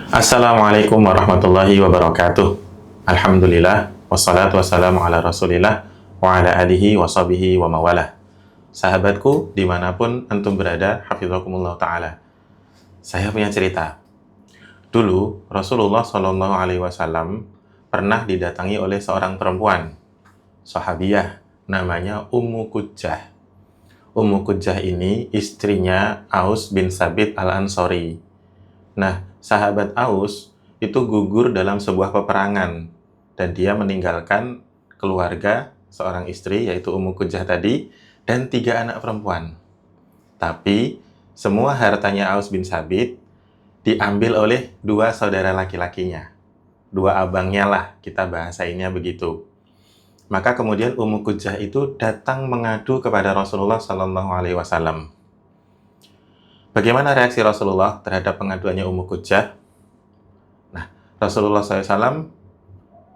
Assalamualaikum warahmatullahi wabarakatuh. Alhamdulillah, wassalatu wassalamu ala rasulillah, wa ala alihi wa sahbihi wa mawalah. Sahabatku, dimanapun antum berada, hafizakumullah ta'ala. Saya punya cerita. Dulu, Rasulullah Shallallahu Alaihi Wasallam pernah didatangi oleh seorang perempuan, sahabiyah, namanya Ummu Qujjah. Ummu Qujjah ini istrinya Aus bin Sabit al-Ansori. Nah, sahabat Aus itu gugur dalam sebuah peperangan dan dia meninggalkan keluarga, seorang istri yaitu Ummu Qujjah tadi dan 3 anak perempuan. Tapi semua hartanya Aus bin Sabit diambil oleh 2 saudara laki-lakinya. 2 abangnya lah, kita bahasainnya begitu. Maka kemudian Ummu Qujjah itu datang mengadu kepada Rasulullah Sallallahu Alaihi Wasallam. Bagaimana reaksi Rasulullah terhadap pengaduannya Ummu Qujjah? Nah, Rasulullah SAW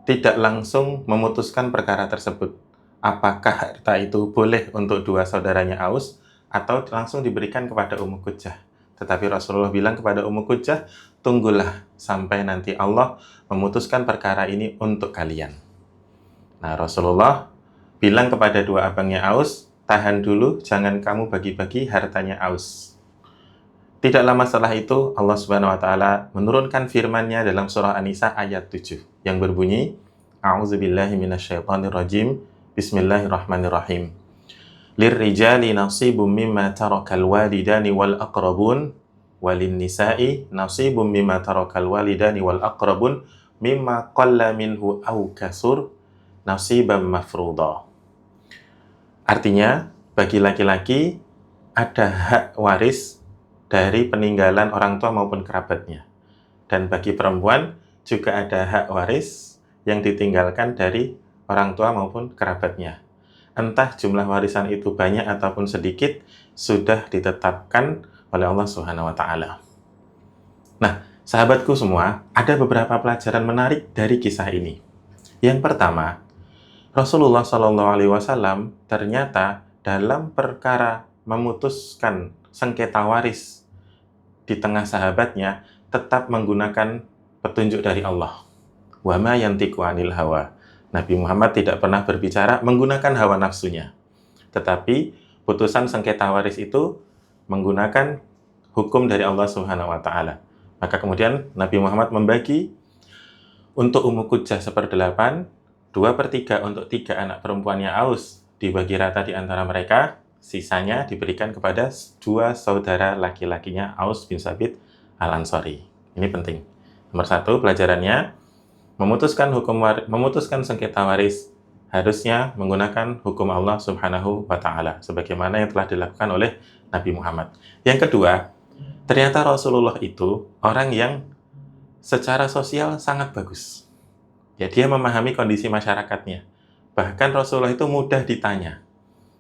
tidak langsung memutuskan perkara tersebut. Apakah harta itu boleh untuk 2 saudaranya Aus atau langsung diberikan kepada Ummu Qujjah? Tetapi Rasulullah bilang kepada Ummu Qujjah, tunggulah sampai nanti Allah memutuskan perkara ini untuk kalian. Nah, Rasulullah bilang kepada 2 abangnya Aus, tahan dulu, jangan kamu bagi-bagi hartanya Aus. Tidak lama setelah itu, Allah Subhanahu wa Ta'ala menurunkan firman-Nya dalam surah An-Nisa ayat 7 yang berbunyi, A'udzubillahi minasyaitonirrajim, Bismillahirrahmanirrahim. Lirrijali nasibum mimma tarakal walidani wal aqrabun walin nisa'i nasibum mimma tarakal walidani wal aqrabun mimma qalla minhu aw kasur nasiban mafruḍa. Artinya, bagi laki-laki ada hak waris dari peninggalan orang tua maupun kerabatnya. Dan bagi perempuan juga ada hak waris yang ditinggalkan dari orang tua maupun kerabatnya. Entah jumlah warisan itu banyak ataupun sedikit, sudah ditetapkan oleh Allah Subhanahu wa Ta'ala. Nah, sahabatku semua, ada beberapa pelajaran menarik dari kisah ini. Yang pertama, Rasulullah Shallallahu Alaihi Wasallam ternyata dalam perkara memutuskan sengketa waris di tengah sahabatnya tetap menggunakan petunjuk dari Allah. Wa ma yantiqu 'anil hawa. Nabi Muhammad tidak pernah berbicara menggunakan hawa nafsunya. Tetapi putusan sengketa waris itu menggunakan hukum dari Allah Subhanahu wa Ta'ala. Maka kemudian Nabi Muhammad membagi untuk Ummu Qujjah 1/8, 2/3 untuk 3 anak perempuannya Aus dibagi rata di antara mereka, sisanya diberikan kepada 2 saudara laki-lakinya Aus bin Sabit al-Ansori. Ini penting. Nomor 1 pelajarannya, memutuskan sengketa waris harusnya menggunakan hukum Allah Subhanahu wa Ta'ala sebagaimana yang telah dilakukan oleh Nabi Muhammad. Yang kedua, ternyata Rasulullah itu orang yang secara sosial sangat bagus. Ya, dia memahami kondisi masyarakatnya. Bahkan Rasulullah itu mudah ditanya.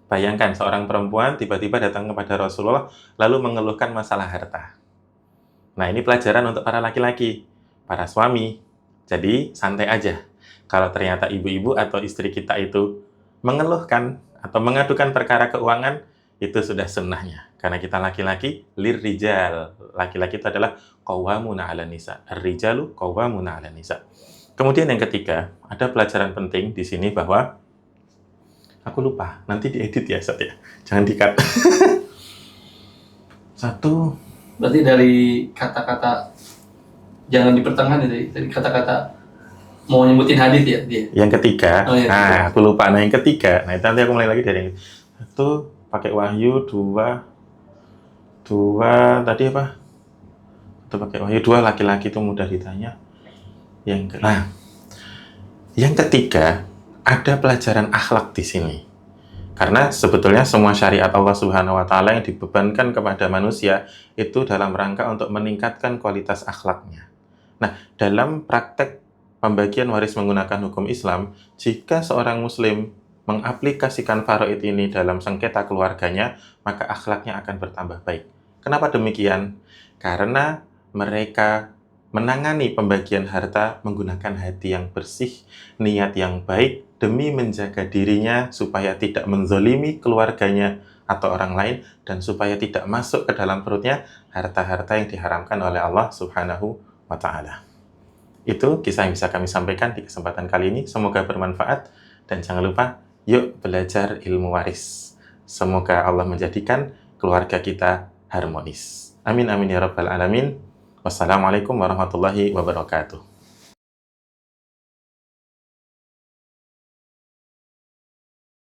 Bayangkan seorang perempuan tiba-tiba datang kepada Rasulullah lalu mengeluhkan masalah harta. Nah, ini pelajaran untuk para laki-laki, para suami. Jadi, santai aja. Kalau ternyata ibu-ibu atau istri kita itu mengeluhkan atau mengadukan perkara keuangan, itu sudah sunnahnya. Karena kita laki-laki, lirrijal. Laki-laki itu adalah qawwamuna 'alan nisa. Ar-rijalu qawwamuna 'alan nisa. Kemudian yang ketiga, ada pelajaran penting di sini bahwa aku lupa, nanti diedit ya, Sat ya. Jangan di-cut. 1. Berarti dari kata-kata jangan di pertengahan dari kata-kata mau nyebutin hadis ya dia. Yang ketiga, Oh, iya, nah aku lupa. Nah yang ketiga, nah itu nanti aku mulai lagi dari yang 1 pakai wahyu, 2 tadi apa? 1 pakai wahyu, 2 laki-laki itu mudah ditanya. Yang ketiga, ada pelajaran akhlak di sini. Karena sebetulnya semua syariat Allah Subhanahu wa Ta'ala yang dibebankan kepada manusia itu dalam rangka untuk meningkatkan kualitas akhlaknya. Nah, dalam praktek pembagian waris menggunakan hukum Islam, jika seorang muslim mengaplikasikan faraid ini dalam sengketa keluarganya, maka akhlaknya akan bertambah baik. Kenapa demikian? Karena mereka menangani pembagian harta menggunakan hati yang bersih, niat yang baik, demi menjaga dirinya supaya tidak menzolimi keluarganya atau orang lain, dan supaya tidak masuk ke dalam perutnya harta-harta yang diharamkan oleh Allah Subhanahu wa ta'ala. Itu kisah yang bisa kami sampaikan di kesempatan kali ini. Semoga bermanfaat dan jangan lupa yuk belajar ilmu waris. Semoga Allah menjadikan keluarga kita harmonis. Amin amin ya rabbal alamin. Wassalamualaikum warahmatullahi wabarakatuh.